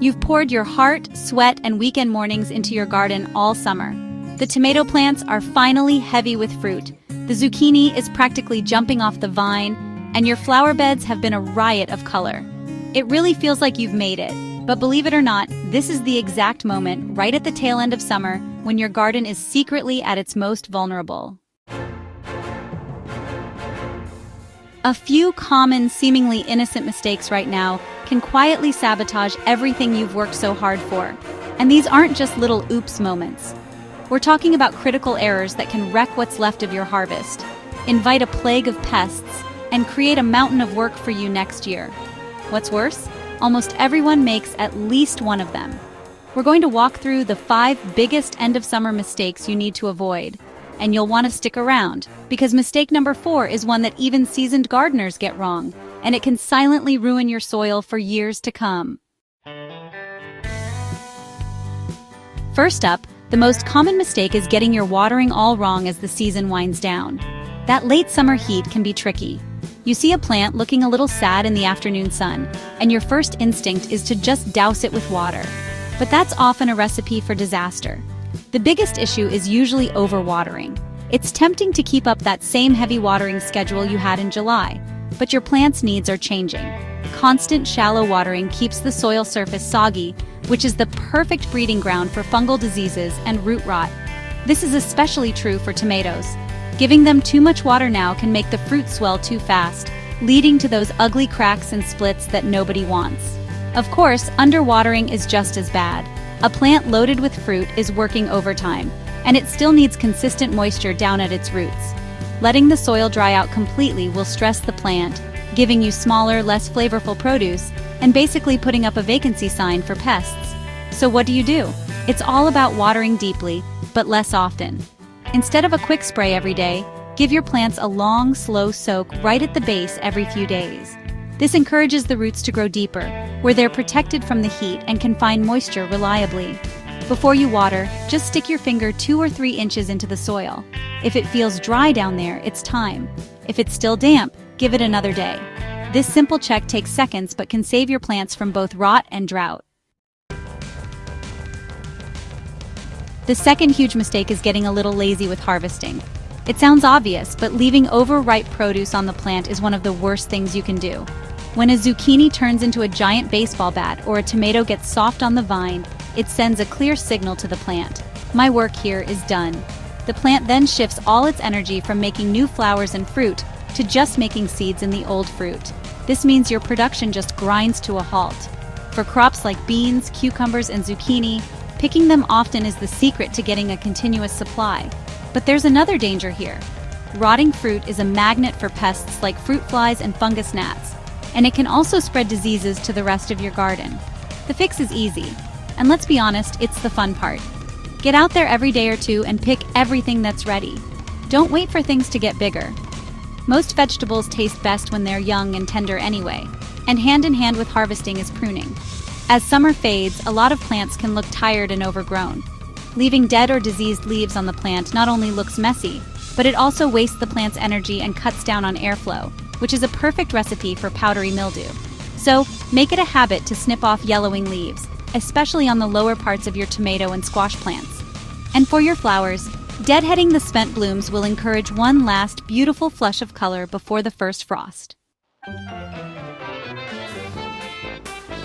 You've poured your heart, sweat, and weekend mornings into your garden all summer. The tomato plants are finally heavy with fruit. The zucchini is practically jumping off the vine, and your flower beds have been a riot of color. It really feels like you've made it. But believe it or not, this is the exact moment, right at the tail end of summer, when your garden is secretly at its most vulnerable. A few common, seemingly innocent mistakes right now can quietly sabotage everything you've worked so hard for. And these aren't just little oops moments. We're talking about critical errors that can wreck what's left of your harvest, invite a plague of pests, and create a mountain of work for you next year. What's worse? Almost everyone makes at least one of them. We're going to walk through the 5 biggest end-of-summer mistakes you need to avoid. And you'll want to stick around, because mistake number 4 is one that even seasoned gardeners get wrong, and it can silently ruin your soil for years to come. First up, the most common mistake is getting your watering all wrong as the season winds down. That late summer heat can be tricky. You see a plant looking a little sad in the afternoon sun, and your first instinct is to just douse it with water. But that's often a recipe for disaster. The biggest issue is usually overwatering. It's tempting to keep up that same heavy watering schedule you had in July, but your plant's needs are changing. Constant shallow watering keeps the soil surface soggy, which is the perfect breeding ground for fungal diseases and root rot. This is especially true for tomatoes. Giving them too much water now can make the fruit swell too fast, leading to those ugly cracks and splits that nobody wants. Of course, underwatering is just as bad. A plant loaded with fruit is working overtime, and it still needs consistent moisture down at its roots. Letting the soil dry out completely will stress the plant, giving you smaller, less flavorful produce, and basically putting up a vacancy sign for pests. So what do? It's all about watering deeply, but less often. Instead of a quick spray every day, give your plants a long, slow soak right at the base every few days. This encourages the roots to grow deeper, where they're protected from the heat and can find moisture reliably. Before you water, just stick your finger 2 or 3 inches into the soil. If it feels dry down there, it's time. If it's still damp, give it another day. This simple check takes seconds but can save your plants from both rot and drought. The second huge mistake is getting a little lazy with harvesting. It sounds obvious, but leaving overripe produce on the plant is one of the worst things you can do. When a zucchini turns into a giant baseball bat or a tomato gets soft on the vine, it sends a clear signal to the plant. My work here is done. The plant then shifts all its energy from making new flowers and fruit to just making seeds in the old fruit. This means your production just grinds to a halt. For crops like beans, cucumbers, and zucchini, picking them often is the secret to getting a continuous supply. But there's another danger here. Rotting fruit is a magnet for pests like fruit flies and fungus gnats, and it can also spread diseases to the rest of your garden. The fix is easy, and let's be honest, it's the fun part. Get out there every day or two and pick everything that's ready. Don't wait for things to get bigger. Most vegetables taste best when they're young and tender anyway, and hand in hand with harvesting is pruning. As summer fades, a lot of plants can look tired and overgrown. Leaving dead or diseased leaves on the plant not only looks messy, but it also wastes the plant's energy and cuts down on airflow, which is a perfect recipe for powdery mildew. So, make it a habit to snip off yellowing leaves, especially on the lower parts of your tomato and squash plants. And for your flowers, deadheading the spent blooms will encourage one last beautiful flush of color before the first frost.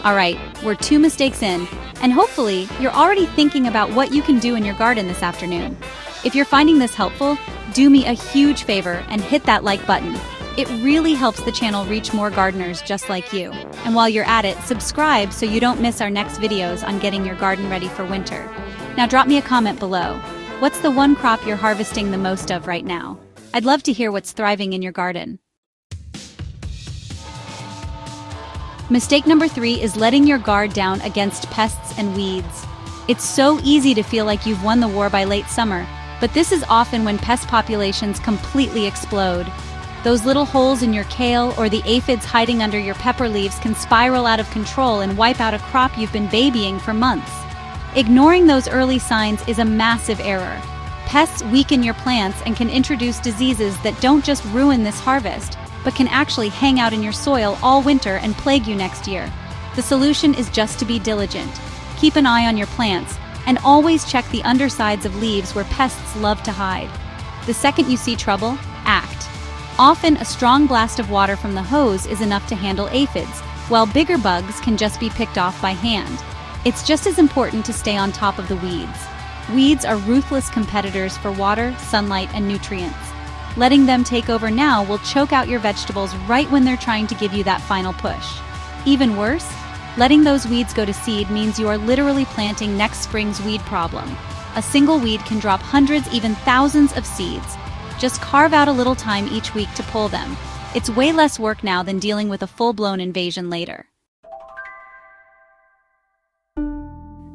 Alright, we're 2 mistakes in, and hopefully you're already thinking about what you can do in your garden this afternoon. If you're finding this helpful, do me a huge favor and hit that like button. It really helps the channel reach more gardeners just like you. And while you're at it, subscribe so you don't miss our next videos on getting your garden ready for winter. Now drop me a comment below. What's the one crop you're harvesting the most of right now? I'd love to hear what's thriving in your garden. Mistake number 3 is letting your guard down against pests and weeds. It's so easy to feel like you've won the war by late summer, but this is often when pest populations completely explode. Those little holes in your kale or the aphids hiding under your pepper leaves can spiral out of control and wipe out a crop you've been babying for months. Ignoring those early signs is a massive error. Pests weaken your plants and can introduce diseases that don't just ruin this harvest, but can actually hang out in your soil all winter and plague you next year. The solution is just to be diligent. Keep an eye on your plants, and always check the undersides of leaves where pests love to hide. The second you see trouble, act. Often, a strong blast of water from the hose is enough to handle aphids, while bigger bugs can just be picked off by hand. It's just as important to stay on top of the weeds. Weeds are ruthless competitors for water, sunlight, and nutrients. Letting them take over now will choke out your vegetables right when they're trying to give you that final push. Even worse, letting those weeds go to seed means you are literally planting next spring's weed problem. A single weed can drop hundreds, even thousands of seeds. Just carve out a little time each week to pull them. It's way less work now than dealing with a full-blown invasion later.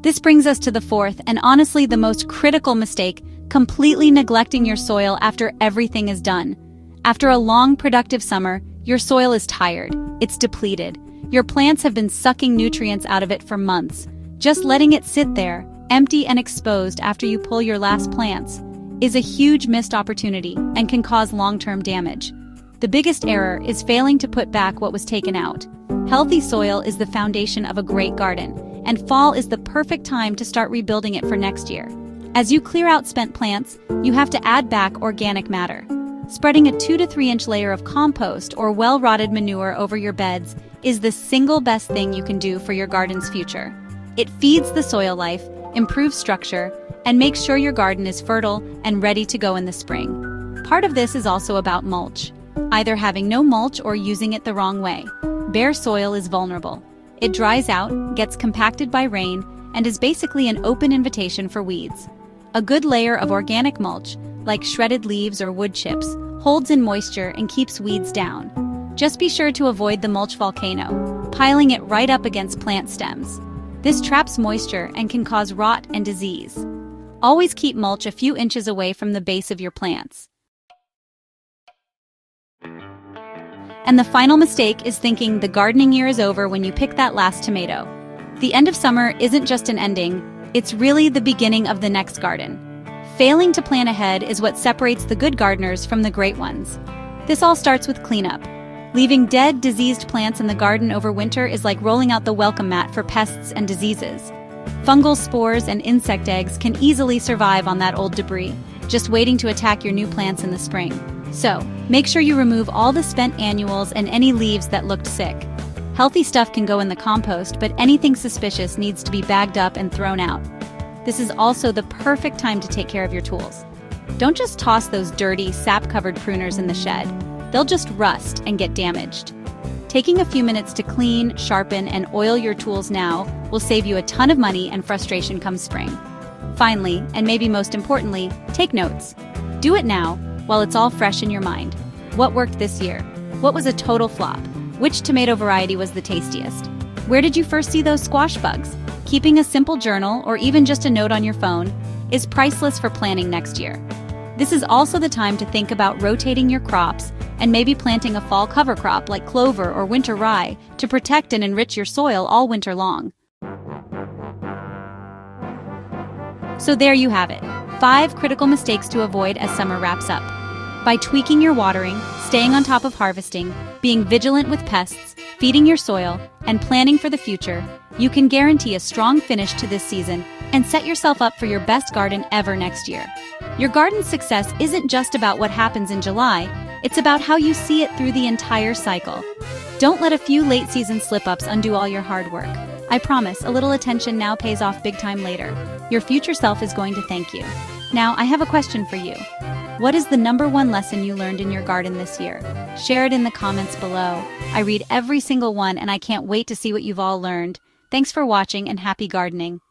This brings us to the fourth and honestly the most critical mistake: completely neglecting your soil after everything is done. After a long, productive summer, your soil is tired, it's depleted. Your plants have been sucking nutrients out of it for months. Just letting it sit there, empty and exposed after you pull your last plants, is a huge missed opportunity and can cause long-term damage. The biggest error is failing to put back what was taken out. Healthy soil is the foundation of a great garden, and fall is the perfect time to start rebuilding it for next year. As you clear out spent plants, you have to add back organic matter. Spreading a 2 to 3 inch layer of compost or well-rotted manure over your beds is the single best thing you can do for your garden's future. It feeds the soil life, improves structure, and makes sure your garden is fertile and ready to go in the spring. Part of this is also about mulch, either having no mulch or using it the wrong way. Bare soil is vulnerable. It dries out, gets compacted by rain, and is basically an open invitation for weeds. A good layer of organic mulch, like shredded leaves or wood chips, holds in moisture and keeps weeds down. Just be sure to avoid the mulch volcano, piling it right up against plant stems. This traps moisture and can cause rot and disease. Always keep mulch a few inches away from the base of your plants. And the final mistake is thinking the gardening year is over when you pick that last tomato. The end of summer isn't just an ending, it's really the beginning of the next garden. Failing to plan ahead is what separates the good gardeners from the great ones. This all starts with cleanup. Leaving dead, diseased plants in the garden over winter is like rolling out the welcome mat for pests and diseases. Fungal spores and insect eggs can easily survive on that old debris, just waiting to attack your new plants in the spring. So, make sure you remove all the spent annuals and any leaves that looked sick. Healthy stuff can go in the compost, but anything suspicious needs to be bagged up and thrown out. This is also the perfect time to take care of your tools. Don't just toss those dirty, sap-covered pruners in the shed. They'll just rust and get damaged. Taking a few minutes to clean, sharpen, and oil your tools now will save you a ton of money and frustration come spring. Finally, and maybe most importantly, take notes. Do it now, while it's all fresh in your mind. What worked this year? What was a total flop? Which tomato variety was the tastiest? Where did you first see those squash bugs? Keeping a simple journal, or even just a note on your phone, is priceless for planning next year. This is also the time to think about rotating your crops and maybe planting a fall cover crop like clover or winter rye to protect and enrich your soil all winter long. So there you have it, 5 critical mistakes to avoid as summer wraps up. By tweaking your watering, staying on top of harvesting, being vigilant with pests, feeding your soil, and planning for the future, you can guarantee a strong finish to this season and set yourself up for your best garden ever next year. Your garden's success isn't just about what happens in July, it's about how you see it through the entire cycle. Don't let a few late-season slip-ups undo all your hard work. I promise, a little attention now pays off big time later. Your future self is going to thank you. Now, I have a question for you. What is the #1 lesson you learned in your garden this year? Share it in the comments below. I read every single one and I can't wait to see what you've all learned. Thanks for watching and happy gardening.